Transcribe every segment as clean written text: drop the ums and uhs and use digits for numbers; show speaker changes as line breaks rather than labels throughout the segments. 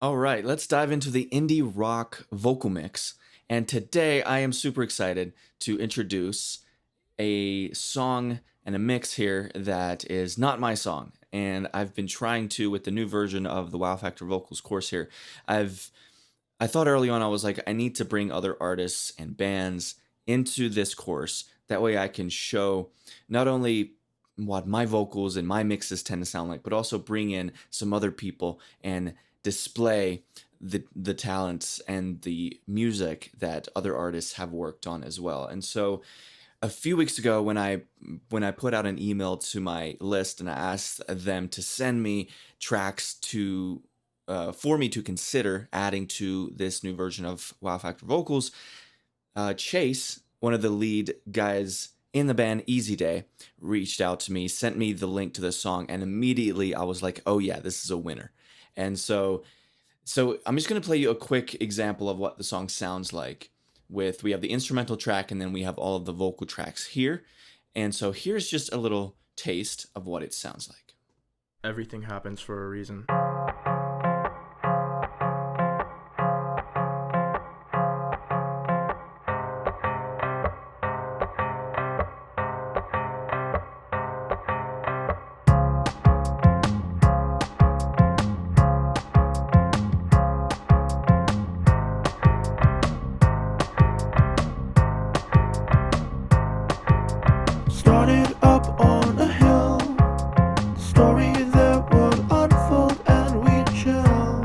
All right, let's dive into the indie rock vocal mix. And today I am super excited to introduce a song and a mix here that is not my song. And I've been trying to with the new version of the Wow Factor Vocals course here. I've I thought early on I was like I need to bring other artists and bands into this course. That way I can show not only what my vocals and my mixes tend to sound like, but also bring in some other people and display the talents and the music that other artists have worked on as well. And so a few weeks ago when I put out an email to my list and I asked them to send me tracks to for me to consider adding to this new version of Wow Factor Vocals, Chase, one of the lead guys in the band Easy Day, reached out to me, sent me the link to the song, and immediately I was like, "Oh yeah, this is a winner." And so I'm just gonna play you a quick example of what the song sounds like. We have the instrumental track and then we have all of the vocal tracks here. And so here's just a little taste of what it sounds like.
Everything happens for a reason.
Started up on a hill, story that would unfold and we'd chill.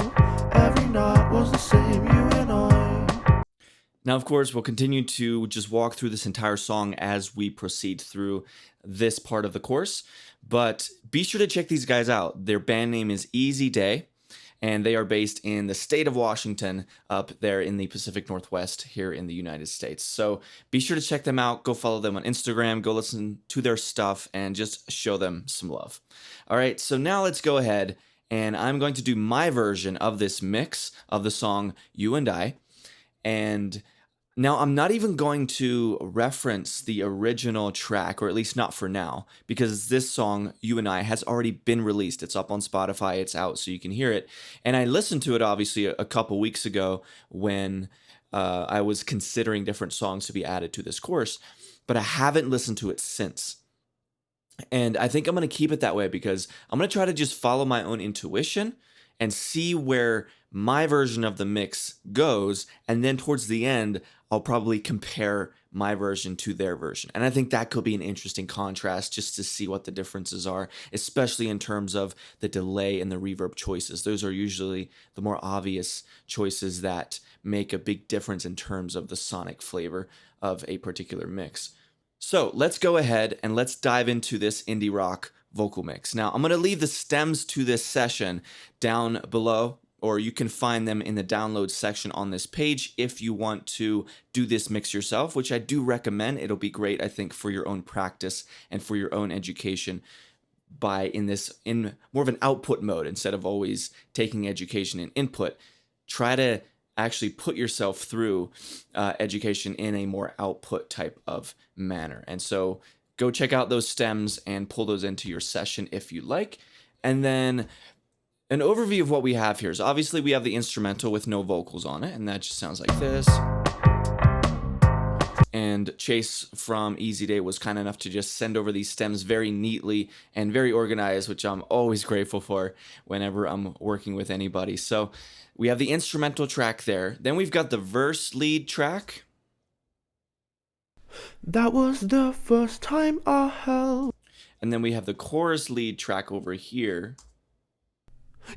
Every night was the same, you and I.
Now, of course, we'll continue to just walk through this entire song as we proceed through this part of the course. But be sure to check these guys out. Their band name is Easy Day, and they are based in the state of Washington, up there in the Pacific Northwest here in the United States. So be sure to check them out. Go follow them on Instagram. Go listen to their stuff and just show them some love. All right, so now let's go ahead and I'm going to do my version of this mix of the song You and I. And now, I'm not even going to reference the original track, or at least not for now, because this song, You and I, has already been released. It's up on Spotify, it's out, so you can hear it. And I listened to it, obviously, a couple weeks ago when I was considering different songs to be added to this course, but I haven't listened to it since. And I think I'm going to keep it that way because I'm going to try to just follow my own intuition and see where my version of the mix goes. And then towards the end, I'll probably compare my version to their version. And I think that could be an interesting contrast just to see what the differences are, especially in terms of the delay and the reverb choices. Those are usually the more obvious choices that make a big difference in terms of the sonic flavor of a particular mix. So let's go ahead and let's dive into this indie rock vocal mix. Now, I'm going to leave the stems to this session down below, or you can find them in the download section on this page if you want to do this mix yourself, which I do recommend. It'll be great, I think, for your own practice and for your own education in more of an output mode instead of always taking education and input. Try to actually put yourself through education in a more output type of manner. And so go check out those stems and pull those into your session if you like. And then an overview of what we have here is obviously we have the instrumental with no vocals on it, and that just sounds like this. And Chase from Easy Day was kind enough to just send over these stems very neatly and very organized, which I'm always grateful for whenever I'm working with anybody. So we have the instrumental track there. Then we've got the verse lead track.
That was the first time I held
And then we have the chorus lead track over here.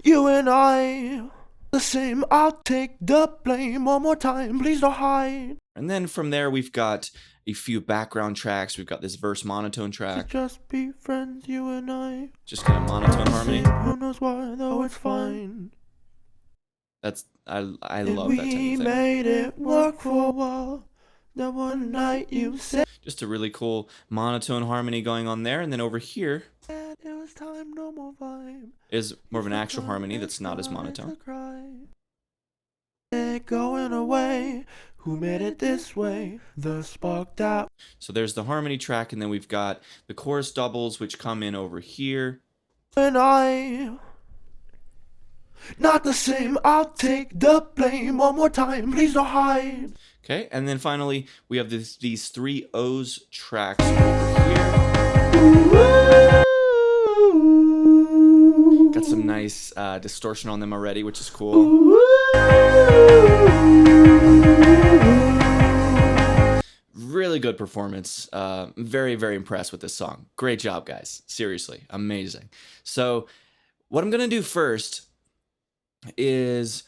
you and I. The same, I'll take the blame one more time, please don't hide.
And then from there, we've got a few background tracks. We've got this verse monotone track,
Just be friends, you and I.
just kind of monotone harmony.
Who knows why, though it's fine.
I
And
love that type
we
of thing.
made it work for a while. That one night you said
Just a really cool monotone harmony going on there. And then over here
it was time, no more vibe.
is more of an actual harmony that's not as monotone.
It going away. Who made it this way? The spark that.
So there's the harmony track, and then we've got the chorus doubles, which come in over here.
And I Not the same, I'll take the blame. One more time, please don't hide.
Okay, and then finally, we have these three O's tracks over here. Got some nice distortion on them already, which is cool. Really good performance. Very, very impressed with this song. Great job, guys. Seriously, amazing. So what I'm going to do first is,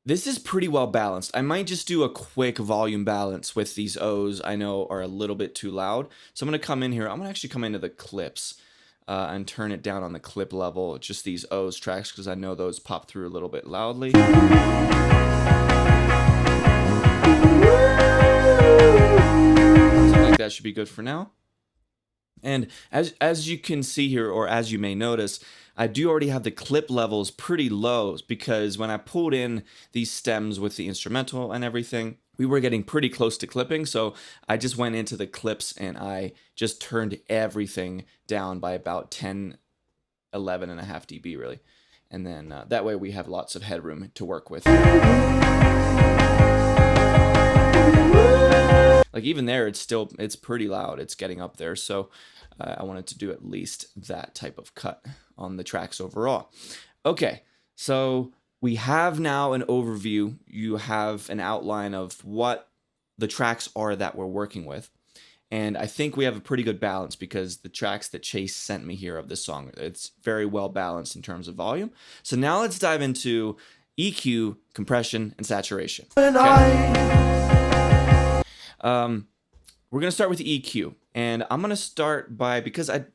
this is pretty well balanced. I might just do a quick volume balance with these O's I know are a little bit too loud. So I'm going to come in here. I'm going to actually come into the clips and turn it down on the clip level, just these O's tracks, because I know those pop through a little bit loudly. That should be good for now. And as you can see here, or as you may notice, I do already have the clip levels pretty low, because when I pulled in these stems with the instrumental and everything, we were getting pretty close to clipping. So I just went into the clips and I just turned everything down by about 10, 11.5 dB really. And then that way we have lots of headroom to work with. Like even there, it's pretty loud. It's getting up there. So I wanted to do at least that type of cut on the tracks overall. Okay, so we have now an overview. You have an outline of what the tracks are that we're working with. And I think we have a pretty good balance, because the tracks that Chase sent me here of this song, it's very well balanced in terms of volume. So now let's dive into EQ, compression, and saturation. We're going to start with EQ, and I'm going to start by, because I'm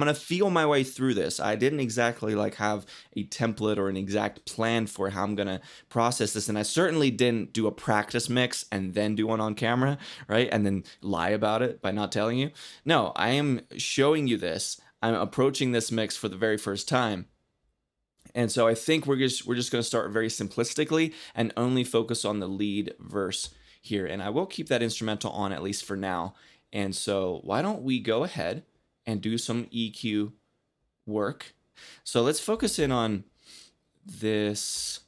going to feel my way through this. I didn't exactly like have a template or an exact plan for how I'm going to process this. And I certainly didn't do a practice mix and then do one on camera, right? And then lie about it by not telling you. No, I am showing you this. I'm approaching this mix for the very first time. And so I think we're just going to start very simplistically and only focus on the lead verse here, and I will keep that instrumental on at least for now. And so why don't we go ahead and do some EQ work. So let's focus in on this.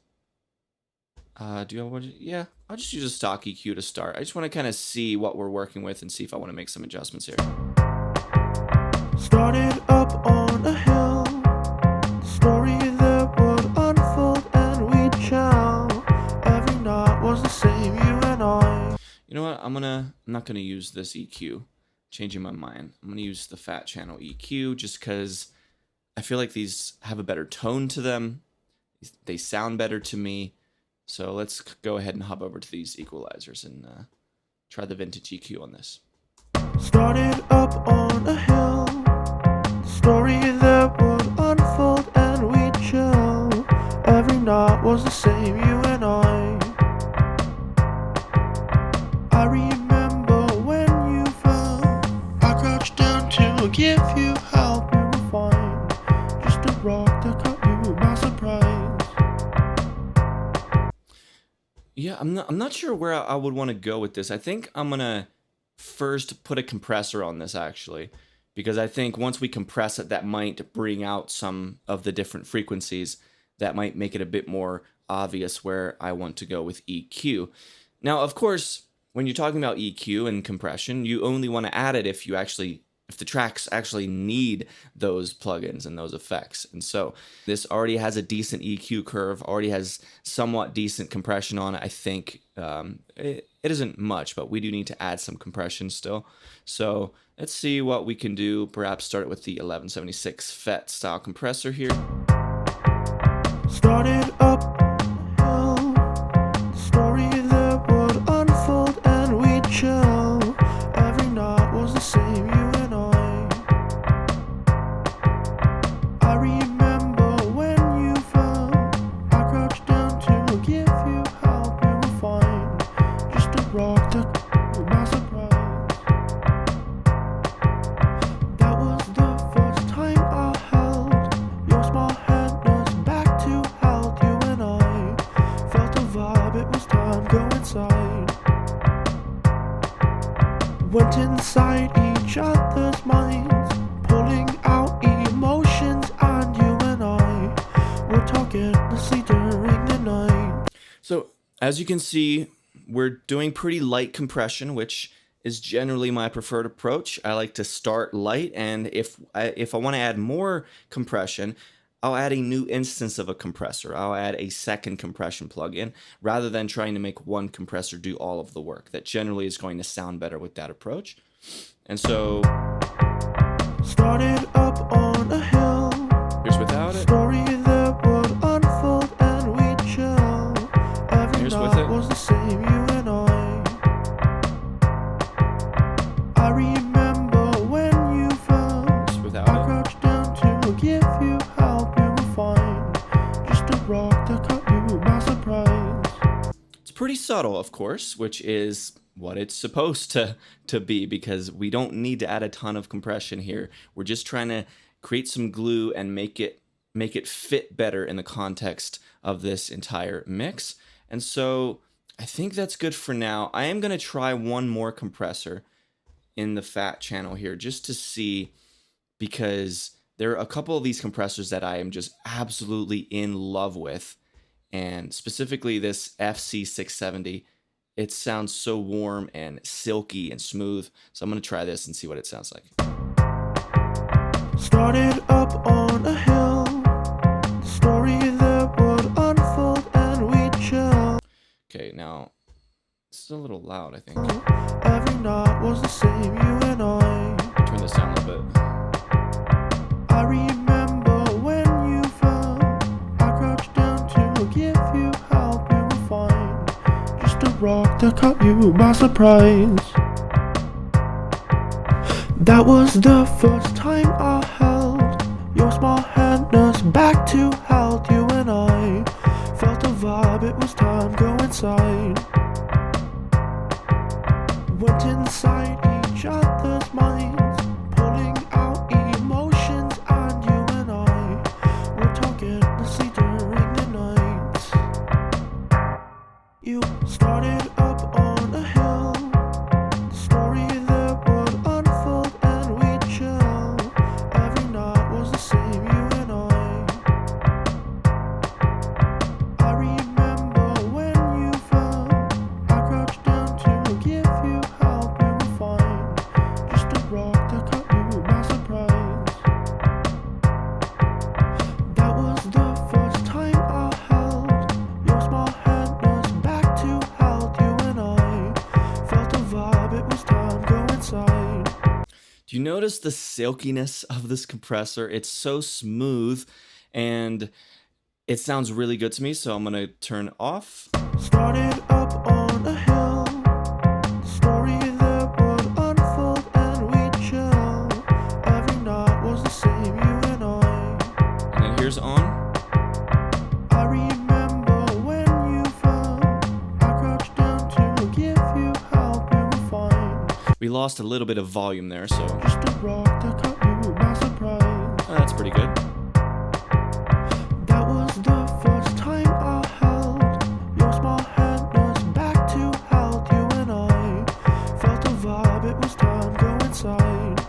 Yeah, I'll just use a stock EQ to start. I just want to kind of see what we're working with and see if I want to make some adjustments here.
Started up on a hill, the story that would unfold and we'd chill. Every night was the same, you and I.
You know what? I'm not gonna use this EQ. Changing my mind. I'm gonna use the fat channel EQ just because I feel like these have a better tone to them. They sound better to me. So let's go ahead and hop over to these equalizers and try the vintage EQ on this.
Started up on a hill, the story that would unfold and we'd chill. Every night was the same, you and I. I remember when you fell, I crouched down to give you help. You were fine, just a rock that caught you by surprise.
Yeah, I'm not sure where I would want to go with this. I think I'm gonna first put a compressor on this actually, because I think once we compress it, that might bring out some of the different frequencies. That might make it a bit more obvious where I want to go with EQ. Now, of course, when you're talking about EQ and compression, you only want to add it if the tracks actually need those plugins and those effects. And so this already has a decent EQ curve, already has somewhat decent compression on it. I think it isn't much, but we do need to add some compression still. So let's see what we can do. Perhaps start it with the 1176 FET style compressor here.
Started up on a hill, the story that would unfold and we'd chill. Every night was the same, you and I. I remember when you fell, I crouched down to give you help. You were fine, just a rock that caught you by surprise. That was the first time I held your small hand. Back to health, you and I felt the vibe, it was time, go inside. Went inside each other's minds, pulling out emotions, and you and I were talking, the cedar
So as you can see, we're doing pretty light compression, which is generally my preferred approach. I like to start light, and if I want to add more compression, I'll add a new instance of a compressor. I'll add a second compression plugin rather than trying to make one compressor do all of the work. That generally is going to sound better with that approach. And so
Started up on a hill.
here's without it.
Story that would unfold and we'd chill. Every
Here's with
night
it.
was the same, you and I. I remember when you fell.
Here's without
I
it.
crouched down to give you help, you were fine. Just a rock that caught you by surprise.
It's pretty subtle, of course, which is what it's supposed to be, because we don't need to add a ton of compression here. We're just trying to create some glue and make it fit better in the context of this entire mix. And so I think that's good for now. I am going to try one more compressor in the fat channel here just to see, because there are a couple of these compressors that I am just absolutely in love with, and specifically this FC670. It sounds so warm and silky and smooth. So I'm going to try this and see what it sounds like.
Started up on a hill. The story that would unfold and we'd chill.
Okay, now this is a little loud, I think.
Every night was the same, you and I.
Turn this down a little bit.
I remember when you fell. I crouched down to give you help, you were fine. Just a rock that caught you by surprise. That was the first time I held your small hand, nursed back to health. You and I felt a vibe, it was time, go inside. Went inside each other's minds, pulling out emotions, and you and I were talking endlessly during the nights. You started up on a hill. The story that would unfold and we'd chill. Every night was the same, you and I. I remember when you fell. I crouched down to give you help, you were fine. Just a rock that caught you by surprise. That was the first time I held your small hand, nursed back to health. You and I felt a vibe, it was time, go inside.
Do you notice the silkiness of this compressor? It's so smooth and it sounds really good to me. So I'm going to turn off.
Started up on a hill. The story that would unfold and we'd chill. Every night was the same, you and I.
And then here's on.
I remember when you fell. I crouched down to give you help, you were fine.
We lost a little bit of volume there, so
Just a rock that caught you by surprise.
that's pretty good.
That was the first time I held your small hand, nursed back to health. You and I felt a vibe, it was time, go inside.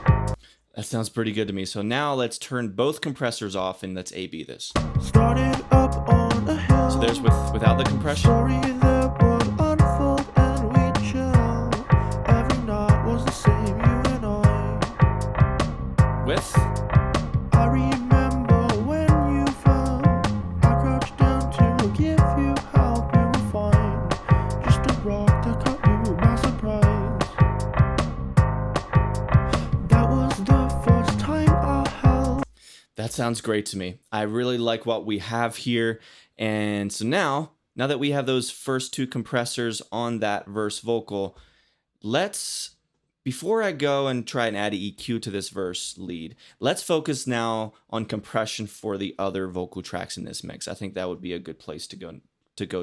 That sounds pretty good to me. So now let's turn both compressors off and let's A/B this.
Started up on a hill.
So there's without the compression.
Story that would unfold and we'd chill. Every night was the same, you and I.
With.
I remember when you fell. I crouched down to give you help, you were fine. Just a rock that caught you by surprise. That was the first time I held.
That sounds great to me. I really like what we have here. And so now that we have those first two compressors on that verse vocal, before I go and try and add EQ to this verse lead, let's focus now on compression for the other vocal tracks in this mix. I think that would be a good place to go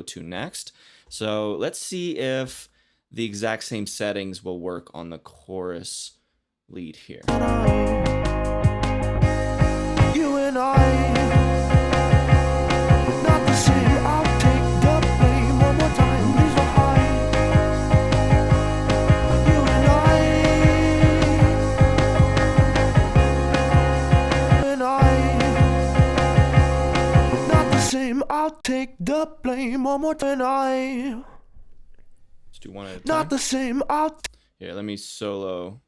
to next. So let's see if the exact same settings will work on the chorus lead here.
You and I, not the same. I'll take the blame one more time. Please don't hide. You and I, not the same. I'll take the blame one more time.
Let's do one at a time.
Not the same.
Here, let me solo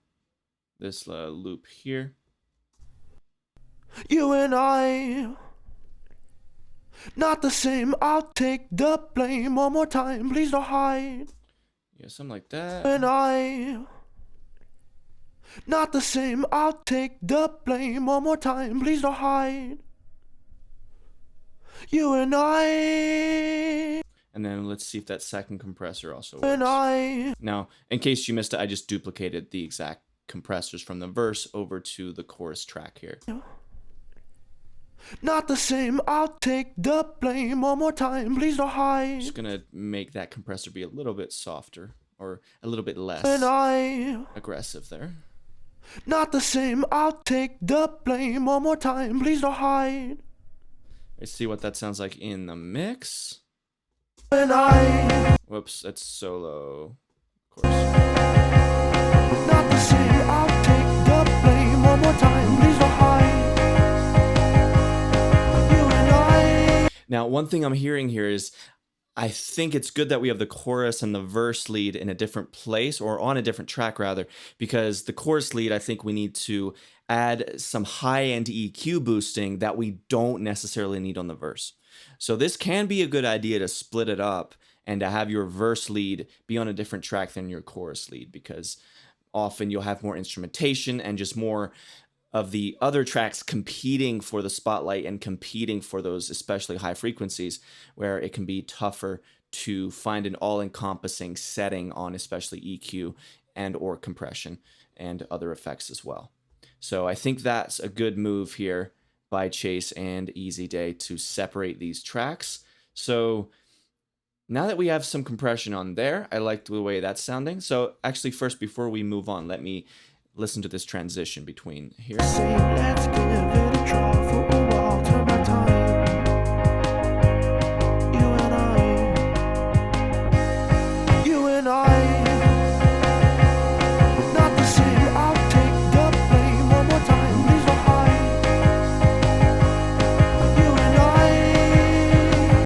this loop here.
You and I. Not the same. I'll take the blame one more time. Please don't hide.
Yeah, something like that.
And I. Not the same. I'll take the blame one more time. Please don't hide. You and I.
And then let's see if that second compressor also
And
works.
I.
Now, in case you missed it, I just duplicated the exact compressors from the verse over to the chorus track here.
Not the same. I'll take the blame one more time. Please don't hide.
Just gonna make that compressor be a little bit softer or a little bit less
And I.
aggressive there.
Not the same. I'll take the blame one more time. Please don't hide.
Let's see what that sounds like in the mix.
And I.
Whoops, that's solo. Of course.
Not the same. I'll take the blame one more time. Please don't hide. You and I.
Now, one thing I'm hearing here is I think it's good that we have the chorus and the verse lead in a different place, or on a different track rather, because the chorus lead, I think we need to add some high-end EQ boosting that we don't necessarily need on the verse. So this can be a good idea to split it up and to have your verse lead be on a different track than your chorus lead, because often you'll have more instrumentation and just more of the other tracks competing for the spotlight and competing for those especially high frequencies, where it can be tougher to find an all-encompassing setting on especially EQ and or compression and other effects as well. So I think that's a good move here by Chase and Easy Day to separate these tracks. So now that we have some compression on there, I like the way that's sounding. So actually first, before we move on, let me listen to this transition between here.
Say, let's give it a try for a while. Turn back time. You and I. You and I. Not the same. I'll take the blame one more time. Please don't hide. You and I.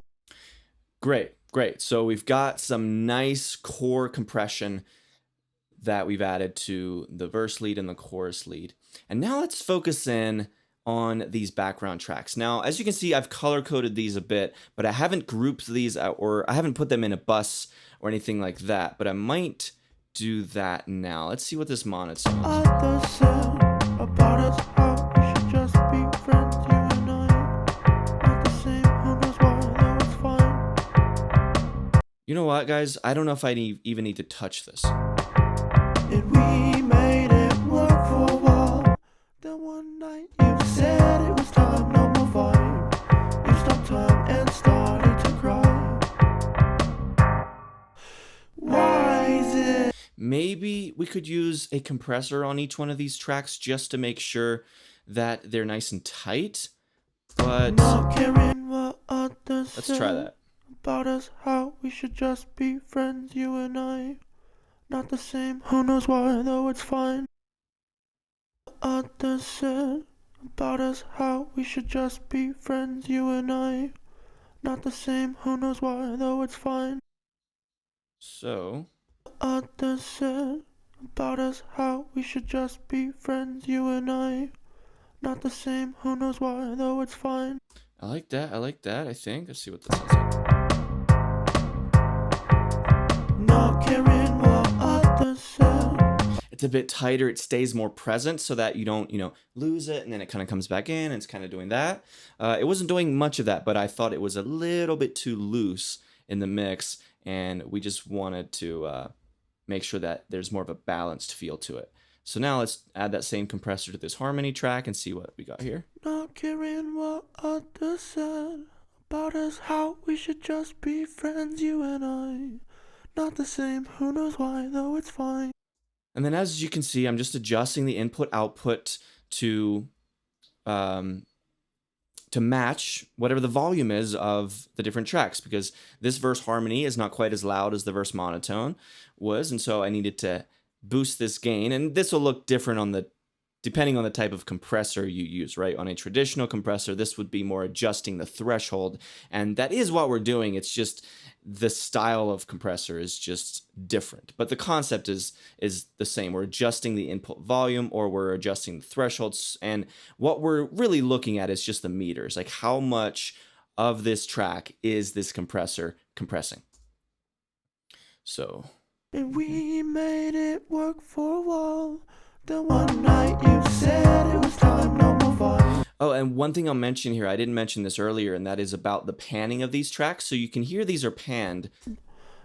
Great, great. So we've got some nice core compression that we've added to the verse lead and the chorus lead. And now let's focus in on these background tracks. Now, as you can see, I've color-coded these a bit, but I haven't grouped these out, or I haven't put them in a bus or anything like that, but I might do that now. Let's see what this monotone is.
Others said about us how we should just be friends, you and I. Not the same, who knows why, though it's fine.
You know what, guys? I don't know if I even need to touch this.
And we made it work for a while. Then one night you said it was time, no more vibe. You stopped time and started to cry. Why is it?
Maybe we could use a compressor on each one of these tracks just to make sure that they're nice and tight. But
Not caring what others
let's try that.
about us, how we should just be friends, you and I. Not the same, who knows why, though it's fine. Others said about us how we should just be friends, you and I. Not the same, who knows why, though it's fine.
So,
Others said about us how we should just be friends, you and I. Not the same, who knows why, though it's fine.
I like that. I like that, I think. Let's see what this sounds like.
Not caring what others said.
It's a bit tighter. It stays more present so that you don't, lose it, and then it kind of comes back in, and it's kind of doing that. It wasn't doing much of that, but I thought it was a little bit too loose in the mix, and we just wanted to make sure that there's more of a balanced feel to it. So now let's add that same compressor to this harmony track and see what we got here.
Not caring what others said about us, how we should just be friends, you and I. Not the same, who knows why, though it's fine.
And then as you can see, I'm just adjusting the input-output to match whatever the volume is of the different tracks, because this verse harmony is not quite as loud as the verse monotone was, and so I needed to boost this gain, and this will look different on the depending on the type of compressor you use, right? On a traditional compressor, this would be more adjusting the threshold, and that is what we're doing. It's just the style of compressor is just different, but the concept is the same. We're adjusting the input volume, or we're adjusting the thresholds, and what we're really looking at is just the meters, like how much of this track is this compressor compressing. So,
And we made it work for a while. The one night you said it was time, no more fight.
oh, and one thing I'll mention here, I didn't mention this earlier, and that is about the panning of these tracks. So you can hear these are panned.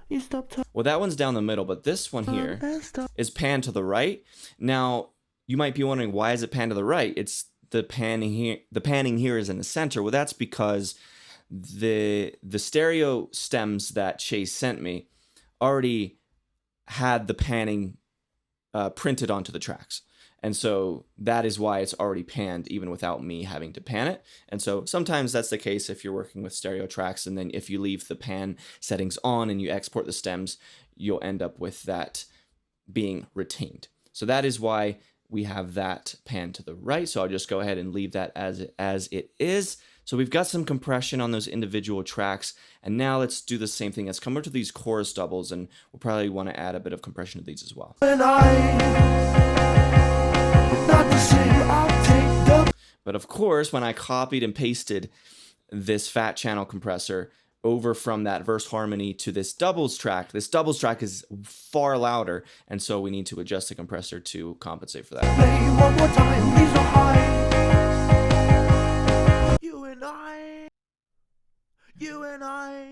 You stopped
Well, that one's down the middle, but this one here
and stopped.
is panned to the right. Now, you might be wondering, why is it panned to the right? It's the panning here. The panning here is in the center. Well, that's because the stereo stems that Chase sent me already had the panning printed onto the tracks. And so that is why it's already panned even without me having to pan it. And so sometimes that's the case if you're working with stereo tracks, and then if you leave the pan settings on and you export the stems, you'll end up with that being retained. So that is why we have that pan to the right. So I'll just go ahead and leave that as it is. So we've got some compression on those individual tracks, and now let's do the same thing. Let's come over to these chorus doubles, and we'll probably want to add a bit of compression to these as well.
And not the same, I'll take the
But of course, when I copied and pasted this fat channel compressor over from that verse harmony to this doubles track is far louder, and so we need to adjust the compressor to compensate for that.
play one more time, please don't hide. You and I,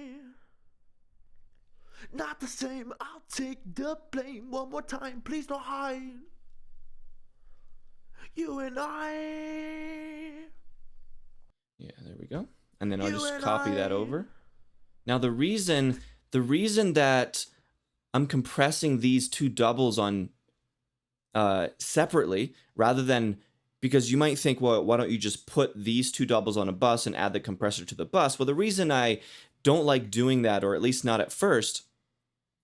not the same, I'll take the blame. One more time, please don't hide. You and I.
Yeah, there we go. And then I'll
You
just
and
copy that
I.
over. Now the reason that I'm compressing these two doubles on separately rather than, because you might think, well, why don't you just put these two doubles on a bus and add the compressor to the bus? Well, the reason I don't like doing that, or at least not at first,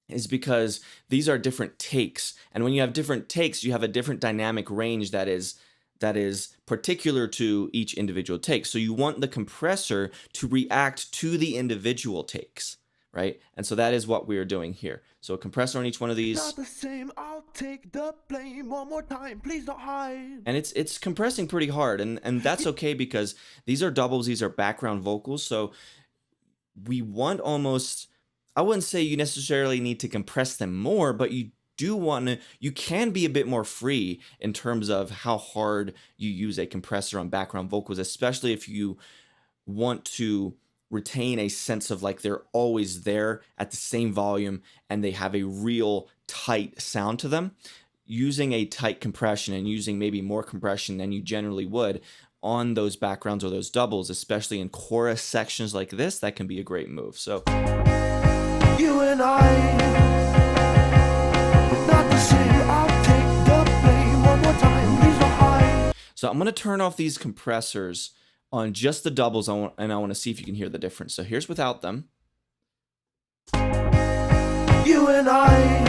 is because these are different takes. And when you have different takes, you have a different dynamic range that is particular to each individual take. So you want the compressor to react to the individual takes, right? And so that is what we are doing here. So a compressor on each one of these.
Not the same, I'll take the blame. One more time, please don't hide.
And it's compressing pretty hard, and that's okay because these are doubles, these are background vocals, so we want almost, I wouldn't say you necessarily need to compress them more, but you can be a bit more free in terms of how hard you use a compressor on background vocals, especially if you want to retain a sense of like they're always there at the same volume and they have a real tight sound to them. Using a tight compression and using maybe more compression than you generally would on those backgrounds or those doubles, especially in chorus sections like this, that can be a great move. So
You and I, not the same, I'll take the blame. One more time, please don't hide.
So I'm going to turn off these compressors on just the doubles, and I want to see if you can hear the difference. So here's without them.
You and I,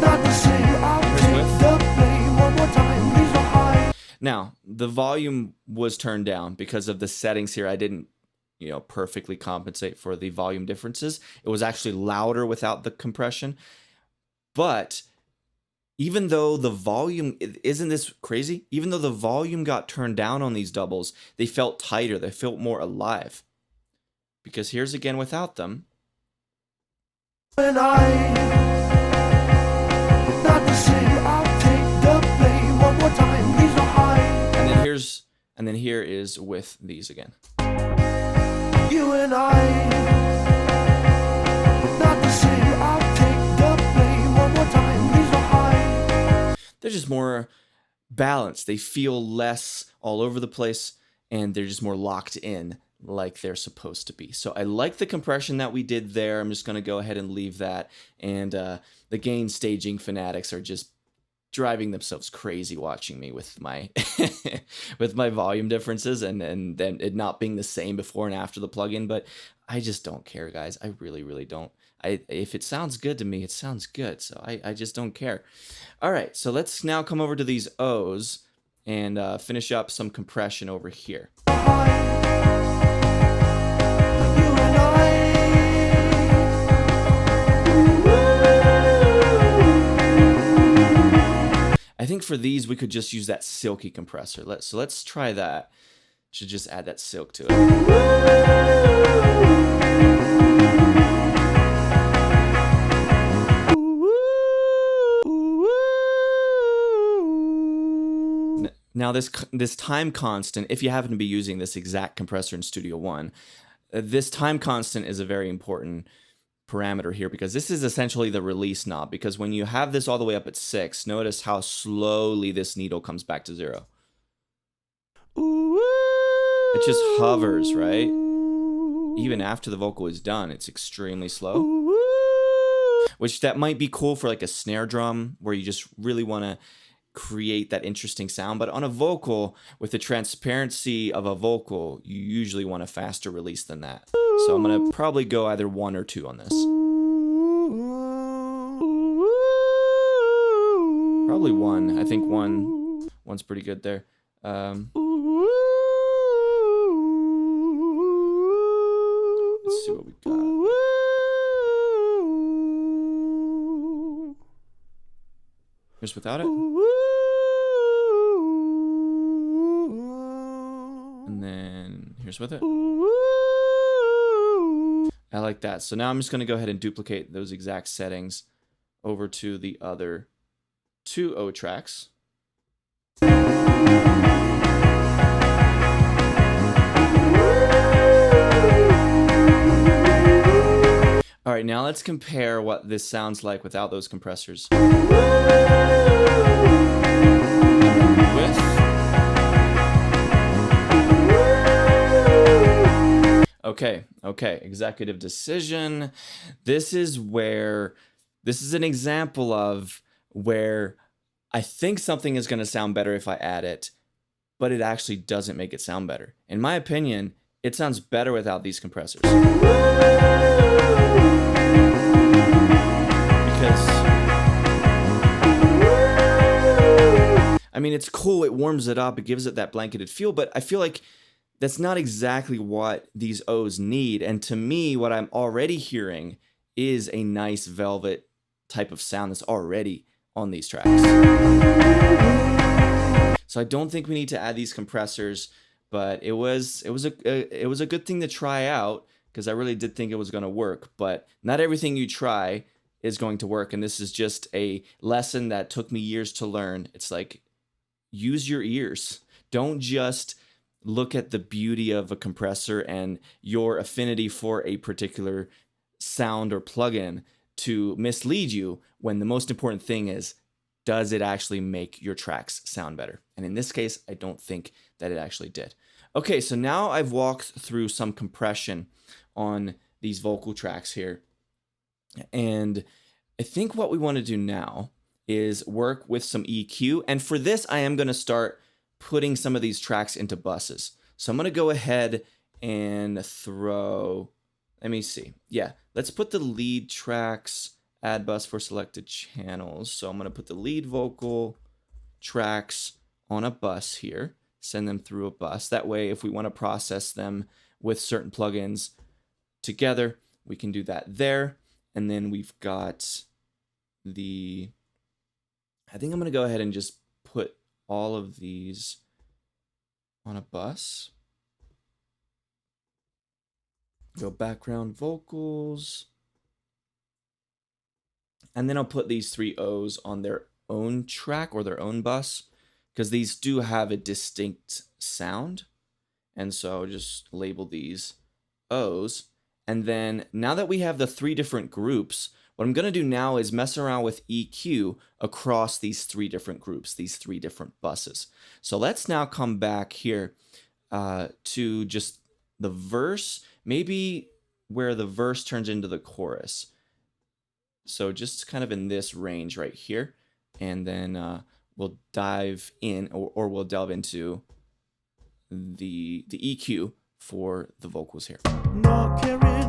not the same, I'll
Here's
take
with.
the blame. One more time, please don't hide.
Now, the volume was turned down because of the settings here. I didn't, perfectly compensate for the volume differences. It was actually louder without the compression. But even though the volume, isn't this crazy? Even though the volume got turned down on these doubles, they felt tighter. They felt more alive. Because here's again without them.
And I, not the same, I'll take the blame. One more time, please don't hide.
And then here is with these again.
You and I, not the same, I'll take the blame. One more time, please don't hide.
They're just more balanced. They feel less all over the place, and they're just more locked in like they're supposed to be. So I like the compression that we did there. I'm just going to go ahead and leave that. And the gain staging fanatics are just driving themselves crazy watching me with my with my volume differences and then it not being the same before and after the plugin. But I just don't care, guys. I really, really don't. If it sounds good to me, it sounds good. So I just don't care. All right, so let's now come over to these O's and finish up some compression over here. I think for these, we could just use that silky compressor. Let's try that. Should just add that silk to it. Now this time constant, if you happen to be using this exact compressor in Studio One, this time constant is a very important parameter here because this is essentially the release knob, because when you have this all the way up at 6, notice how slowly this needle comes back to 0. It just hovers, right? Even after the vocal is done, it's extremely slow. Which that might be cool for like a snare drum where you just really want to create that interesting sound, but on a vocal, with the transparency of a vocal, you usually want a faster release than that. So I'm gonna probably go either 1 or 2 on this. Probably 1. I think one's pretty good there. Let's see what we got. Here's without it. And then here's with it. I like that. So now I'm just going to go ahead and duplicate those exact settings over to the other 2 O tracks. All right, now let's compare what this sounds like without those compressors. Okay, executive decision. This is an example of where I think something is going to sound better if I add it, but it actually doesn't make it sound better. In my opinion, it sounds better without these compressors. Because, I mean, it's cool, it warms it up, it gives it that blanketed feel, but I feel like that's not exactly what these O's need. And to me, what I'm already hearing is a nice velvet type of sound that's already on these tracks. So I don't think we need to add these compressors, but it was a good thing to try out, because I really did think it was going to work. But not everything you try is going to work, and this is just a lesson that took me years to learn. It's like, use your ears. Don't just look at the beauty of a compressor and your affinity for a particular sound or plugin to mislead you, when the most important thing is, does it actually make your tracks sound better? And in this case, I don't think that it actually did. Okay, so now I've walked through some compression on these vocal tracks here. And I think what we want to do now is work with some EQ. And for this, I am going to start putting some of these tracks into buses. So I'm going to go ahead and throw, let me see. Yeah, let's put the lead tracks, add bus for selected channels. So I'm going to put the lead vocal tracks on a bus here, send them through a bus. That way, if we want to process them with certain plugins together, we can do that there. And then we've got the, I think I'm going to go ahead and just put all of these on a bus. Go background vocals. And then I'll put these 3 O's on their own track or their own bus, because these do have a distinct sound. And so I'll just label these O's. And then now that we have the 3 different groups, what I'm going to do now is mess around with EQ across these 3 different groups, these 3 different buses. So let's now come back here to just the verse, maybe where the verse turns into the chorus. So just kind of in this range right here. And then we'll dive in, or we'll delve into the EQ for the vocals here.
Not caring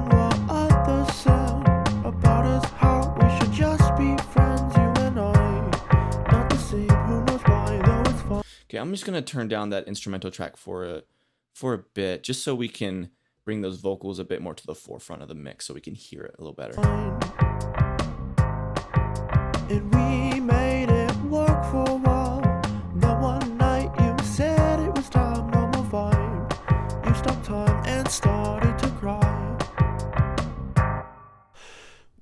I'm just gonna turn down that instrumental track for a bit, just so we can bring those vocals a bit more to the forefront of the mix, so we can hear it a little better.
And we made it work for a while. Then one night you said it was time, no more vibe. You stopped time and started to cry.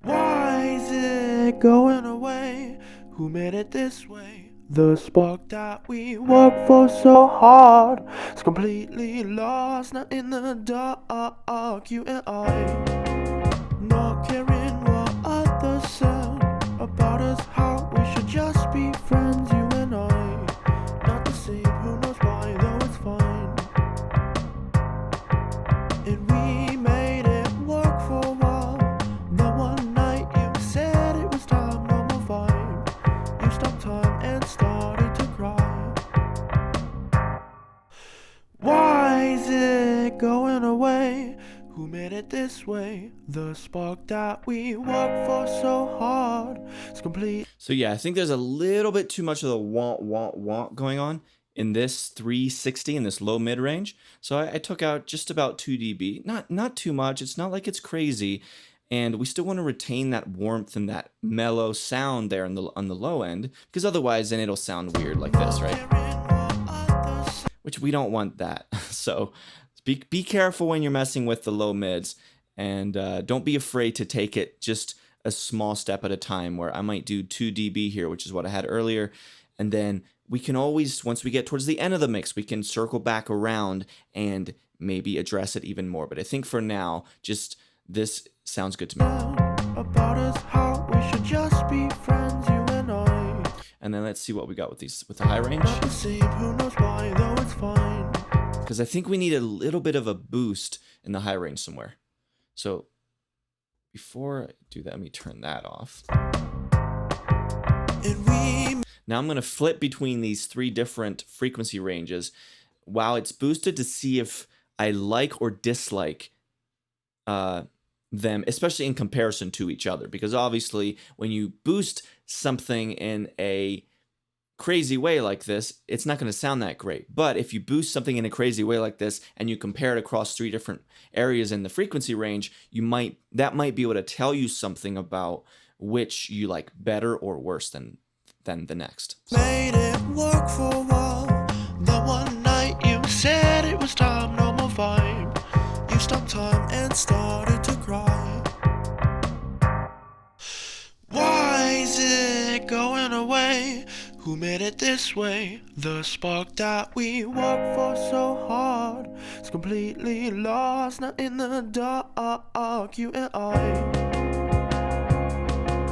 Why is it going away? Who made it this way? The spark that we worked for so hard is completely lost, now in the dark. You and I, not caring what others said about us, how we should just be friends, you and I. Not the same, who knows why, though it's fine. And we made it work for a while. Then one night you said it was time, no more vibe. You stopped time and started to cry. Why is it going away? Who made it this way? The spark that we worked for so hard is complete.
So yeah, I think there's a little bit too much of the want going on in this 360 in this low mid range. So I took out just about 2 dB. Not too much. It's not like it's crazy, and we still want to retain that warmth and that mellow sound there on the low end, because otherwise then it'll sound weird like this, right? Which we don't want that. So be careful when you're messing with the low mids, and don't be afraid to take it just a small step at a time, where I might do 2 dB here, which is what I had earlier, and then we can always, once we get towards the end of the mix, we can circle back around and maybe address it even more. But I think for now, just this sounds good to me.
About us, how we should just be friends, you and I.
And then let's see what we got with the high range.
Not the same, who knows why, though it's fine.
Because I think we need a little bit of a boost in the high range somewhere. So before I do that, let me turn that off.
And we
Now I'm going to flip between these 3 different frequency ranges while it's boosted, to see if I like or dislike them, especially in comparison to each other. Because obviously when you boost something in a crazy way like this, it's not going to sound that great. But if you boost something in a crazy way like this and you compare it across 3 different areas in the frequency range, that might be able to tell you something about which you like better or worse than the next.
made it work for a while. Then one night you said it was time, no more vibe. You stopped time and started to cry. Why is it going away? Who made it this way? The spark that we worked for so hard is completely lost, now in the dark. You and I,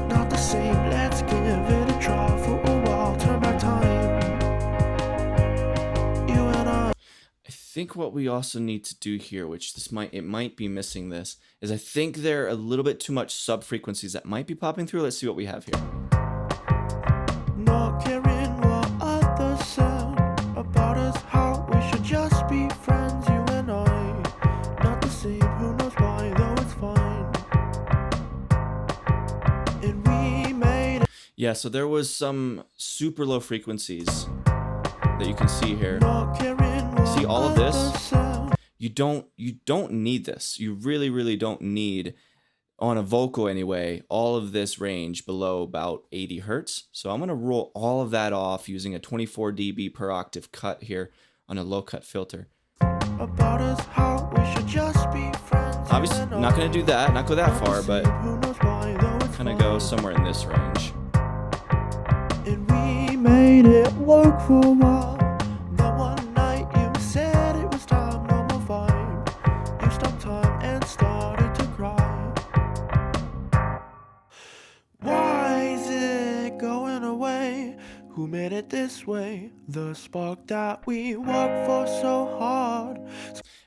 not the same. Let's give it a try for a while. Turn back time. You and I.
I think what we also need to do here, which it might be missing this, is I think there are a little bit too much sub frequencies that might be popping through. Let's see what we have here.
Not caring what others said about us, how we should just be friends, you and I. Not the same, who knows why, though it's fine. And we made it.
Yeah, so there was some super low frequencies that you can see here.
Not caring what
See all of this?
others said.
You don't need this. You really don't need, on a vocal anyway, all of this range below about 80 hertz. So I'm going to roll all of that off using a 24 dB per octave cut here on a low cut filter.
About us, how we should just be friends.
Obviously, not going to do that, not go that far, but
who knows why, though it's
kind of
fine.
go somewhere in this range.
And we made it work for a while. Then one night you said it was time, no more vibe. You stopped time and started to cry. Why is it going away? Who made it this way? The spark that we worked for so hard.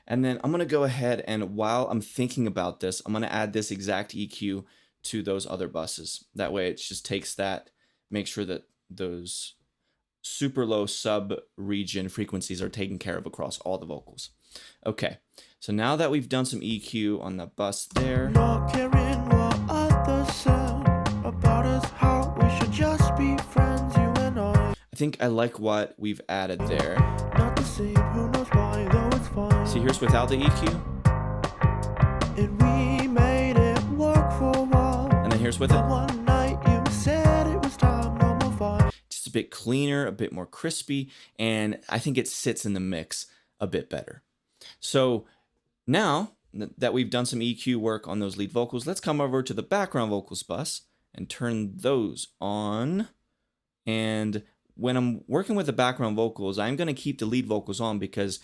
And then I'm going to go ahead, and while I'm thinking about this, I'm going to add this exact EQ to those other buses. That way it just takes that, make sure that those super low sub region frequencies are taken care of across all the vocals. Okay, so now that we've done some EQ on the bus there,
Not caring what others said about us, how we should just be friends, you and I.
I think I like what we've added there.
Not the same, who knows why, though it's fine.
See, here's without the EQ,
And we made it work for a while.
and then here's with it.
One night you said it was time, no more fight.
Just a bit cleaner, a bit more crispy, and I think it sits in the mix a bit better. So now that we've done some EQ work on those lead vocals, let's come over to the background vocals bus and turn those on. And when I'm working with the background vocals, I'm going to keep the lead vocals on because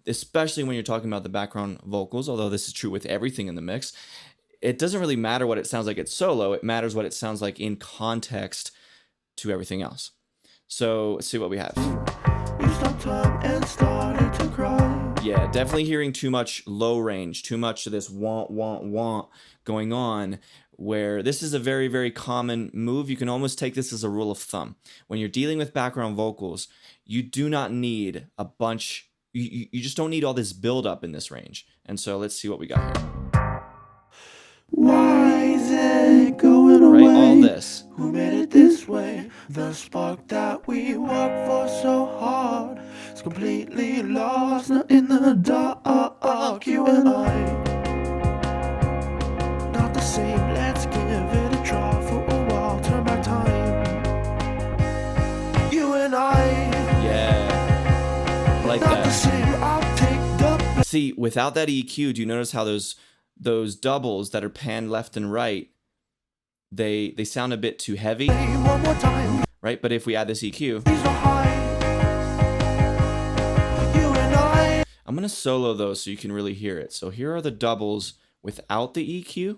especially when you're talking about the background vocals, although this is true with everything in the mix, it doesn't really matter what it sounds like it's solo. It matters what it sounds like in context to everything else. So let's see what we have.
You stopped time and started to cry.
Yeah, definitely hearing too much low range, too much of this want going on, where this is a very, very common move. You can almost take this as a rule of thumb. When you're dealing with background vocals, you do not need a bunch, you just don't need all this buildup in this range. And so let's see what we got here.
Why is it going away?
Right, all this.
Who made it this way? The spark that we worked for so hard is completely lost, not in the dark. You and I, not the same. Let's give it a try for a while. Turn back time. You and I,
Yeah, I like
not the
that.
same. I'll take the
See, without that EQ, do you notice how those doubles that are panned left and right, they sound a bit too heavy,
blame one more time.
right? But if we add this EQ,
Please don't hide. You and I.
I'm going to solo those so you can really hear it. So here are the doubles without the EQ.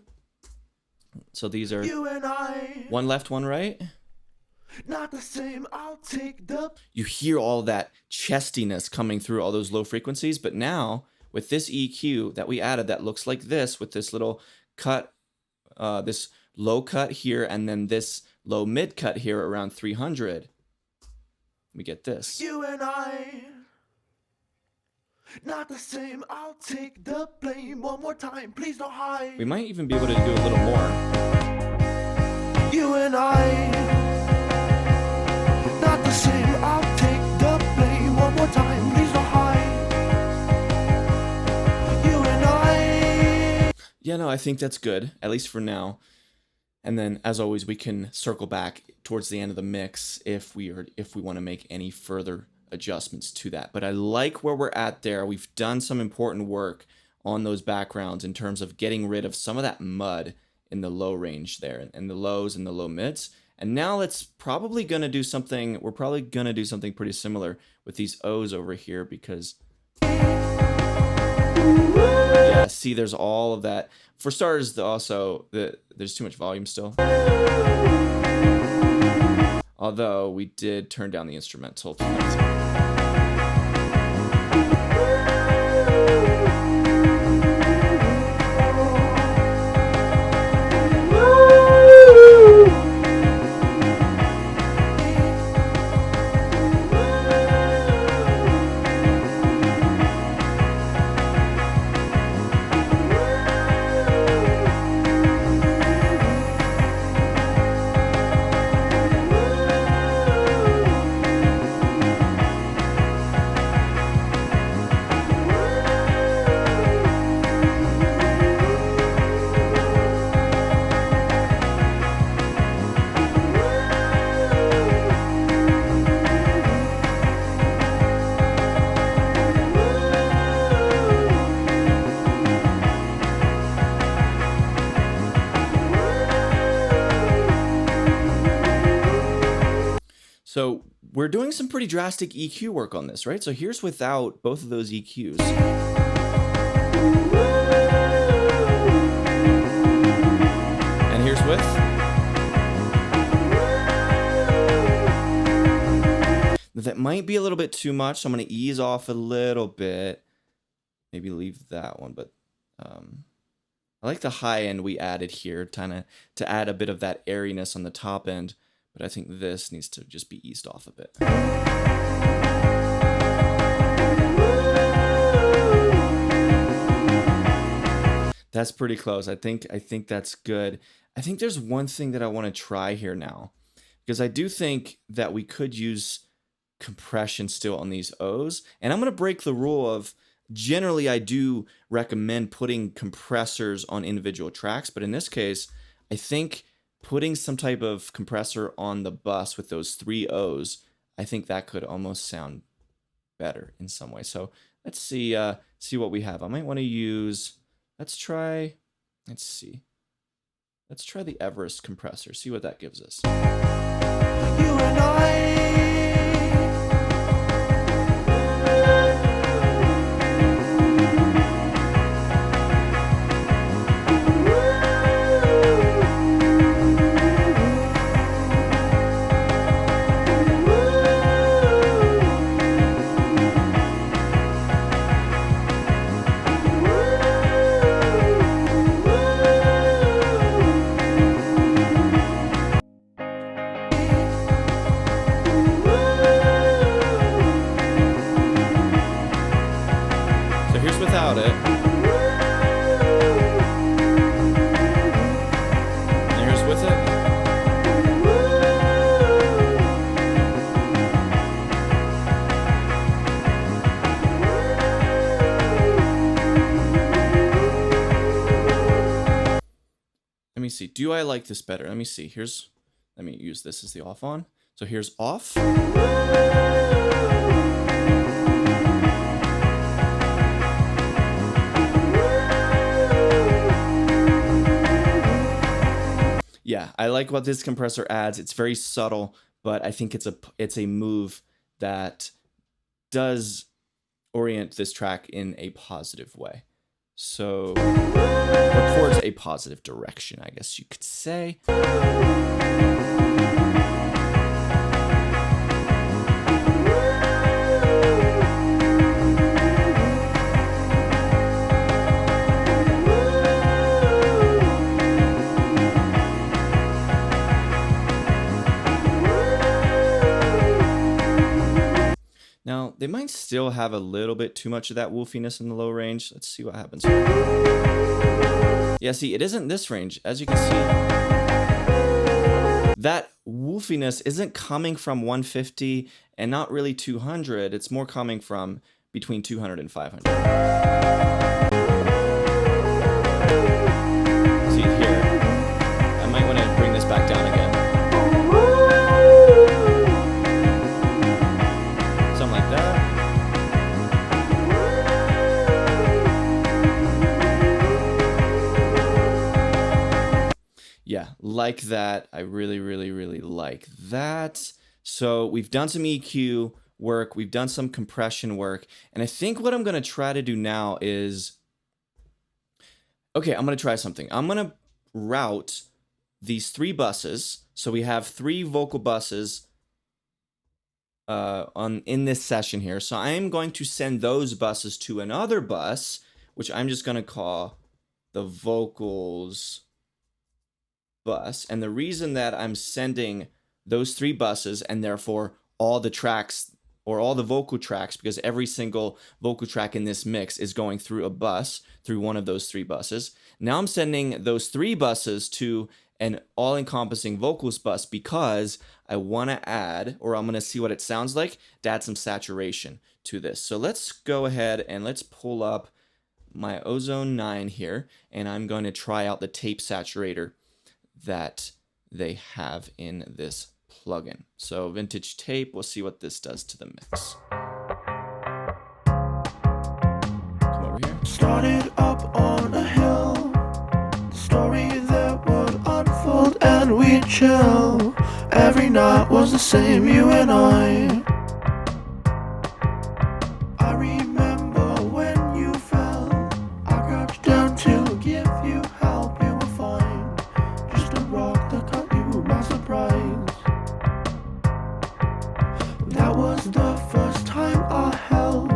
So these are
You and I,
one left, one right.
not the same. I'll take the.
You hear all that chestiness coming through all those low frequencies. But now with this EQ that we added that looks like this, with this little cut, this low cut here, and then this low mid cut here around 300, we get this.
You and I, not the same. I'll take the blame one more time. Please don't hide.
We might even be able to do a little more.
You and I, not the same. I'll take the blame one more time. Please don't hide. You and I.
Yeah, no, I think that's good, at least for now. And then, as always, we can circle back towards the end of the mix if we want to make any further adjustments to that. But I like where we're at there. We've done some important work on those backgrounds in terms of getting rid of some of that mud in the low range there, and the lows and the low mids. And now we're probably going to do something pretty similar with these O's over here, because yeah, see, there's all of that. For starters, there's too much volume still. Although we did turn down the instrumental. So we're doing some pretty drastic EQ work on this, right? So here's without both of those EQs. And here's with. That might be a little bit too much, so I'm going to ease off a little bit. Maybe leave that one, but I like the high end we added here, kind of to add a bit of that airiness on the top end. But I think this needs to just be eased off a bit. That's pretty close. I think that's good. I think there's one thing that I want to try here now, because I do think that we could use compression still on these O's. And I'm going to break the rule of generally I do recommend putting compressors on individual tracks, but in this case, I think putting some type of compressor on the bus with those 3 O's, I think that could almost sound better in some way. So let's see what we have. I might want to use, let's try the Everest compressor, see what that gives us.
You and I.
So here's without it. And here's with it. Let me see. Do I like this better? Let me see. Let me use this as the off on. So here's off. Yeah, I like what this compressor adds. It's very subtle, but I think it's a move that does orient this track in a positive way. So, or towards a positive direction, I guess you could say. Now, they might still have a little bit too much of that woofiness in the low range. Let's see what happens. Yeah, see, it isn't this range. As you can see, that woofiness isn't coming from 150 and not really 200. It's more coming from between 200 and 500. See here, I might want to bring this back down again. Yeah, like that. I really, really, really like that. So we've done some EQ work. We've done some compression work. And I think what I'm going to try to do now is, okay, I'm going to try something. I'm going to route these 3 buses. So we have 3 vocal buses in this session here. So I am going to send those buses to another bus, which I'm just going to call the vocals bus. And the reason that I'm sending those 3 buses and therefore all the tracks or all the vocal tracks, because every single vocal track in this mix is going through a bus, through one of those 3 buses. Now I'm sending those 3 buses to an all-encompassing vocals bus because I want to add, or I'm going to see what it sounds like, to add some saturation to this. So let's go ahead and let's pull up my Ozone 9 here, and I'm going to try out the tape saturator that they have in this plugin. So vintage tape, we'll see what this does to the mix. Come over here.
Started up on a hill, the story that would unfold and we'd chill. Every night was the same, you and I. I remember when you fell, I crouched down to give you help, you were fine. Just a rock that caught you by surprise. That was the first time I held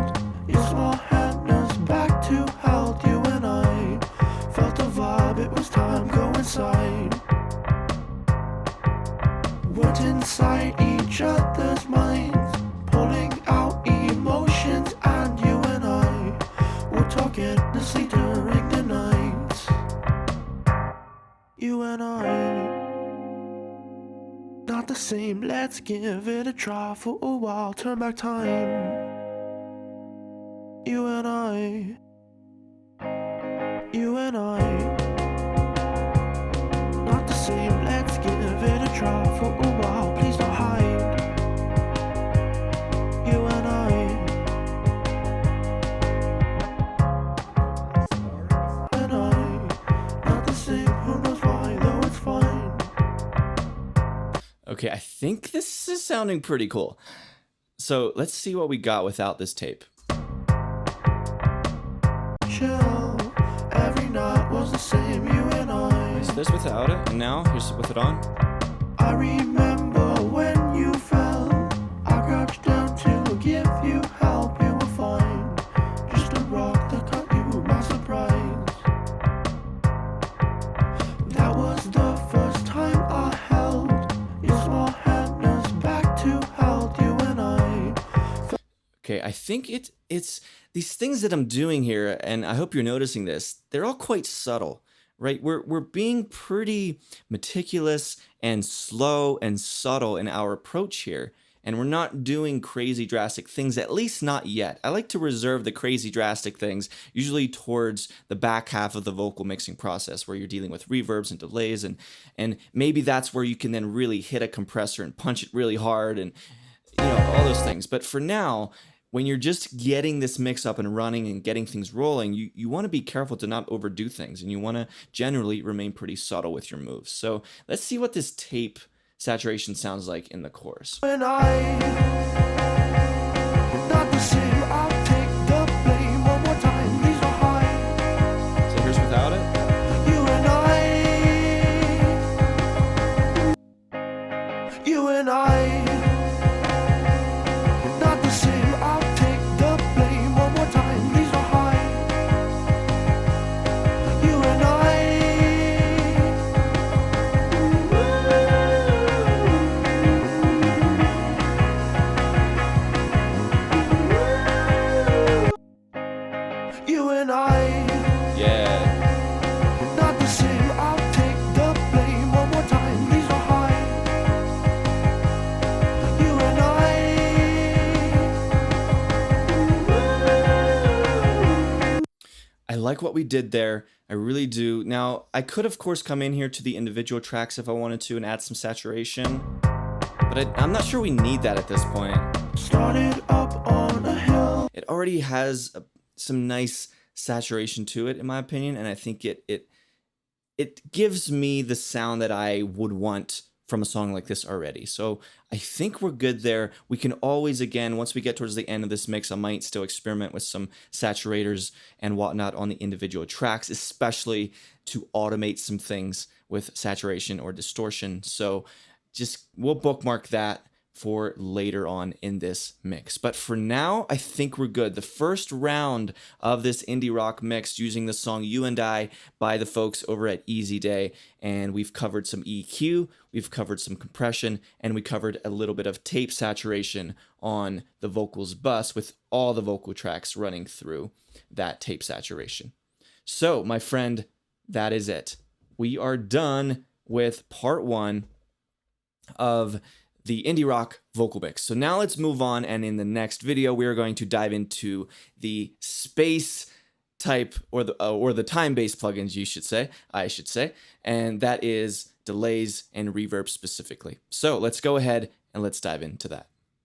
your small hand us back to health. You and I felt the vibe, it was time, go inside. Weren't inside each other's minds, pulling out emotions, and you and I were talking endlessly during the nights. You and I, not the the same, let's give it a try for a while. Turn back time. You and I. You and I. Not the same, let's give it a try for a while. Please don't hide. You and I. And I. Not the same, who knows why, though it's fine.
Okay, I think this is sounding pretty cool. So let's see what we got without this tape.
Chill. Every night was the same, you and I.
So there's without it, and now here's with it on.
I remember when you fell. I crouched down to give you help. You were fine. Just a rock that caught you by surprise. That was the first time I held your small hand us back to health. You and I.
Okay, I think it's these things that I'm doing here, and I hope you're noticing this, they're all quite subtle, right? We're being pretty meticulous and slow and subtle in our approach here, and we're not doing crazy drastic things, at least not yet. I like to reserve the crazy drastic things usually towards the back half of the vocal mixing process, where you're dealing with reverbs and delays, and maybe that's where you can then really hit a compressor and punch it really hard, and all those things. But for now, when you're just getting this mix up and running and getting things rolling, you want to be careful to not overdo things, and you want to generally remain pretty subtle with your moves. So let's see what this tape saturation sounds like in the chorus.
And I. Not the same, I'll take the blame one more time. Please don't hide.
So here's without it.
You and I. You and I. Not the same, I'll take the blame one more time. Please don't hide. You and I. You and I.
Yeah.
Not the same, I'll take the blame one more time. Please don't hide. You and I.
I like what we did there. I really do. Now, I could, of course, come in here to the individual tracks if I wanted to and add some saturation, but I'm not sure we need that at this point.
Started up on a hill.
It already has some nice saturation to it, in my opinion, and I think it gives me the sound that I would want from a song like this already. So I think we're good there. We can always, again, once we get towards the end of this mix, I might still experiment with some saturators and whatnot on the individual tracks, especially to automate some things with saturation or distortion. So just we'll bookmark that for later on in this mix. But for now, I think we're good. The first round of this indie rock mix using the song You and I by the folks over at Easy Day. And we've covered some EQ, we've covered some compression, and we covered a little bit of tape saturation on the vocals bus with all the vocal tracks running through that tape saturation. So, my friend, that is it. We are done with part one of the indie rock vocal mix. So now let's move on, and in the next video we are going to dive into the space type or the time-based plugins, I should say, and that is delays and reverb specifically. So let's go ahead and let's dive into that.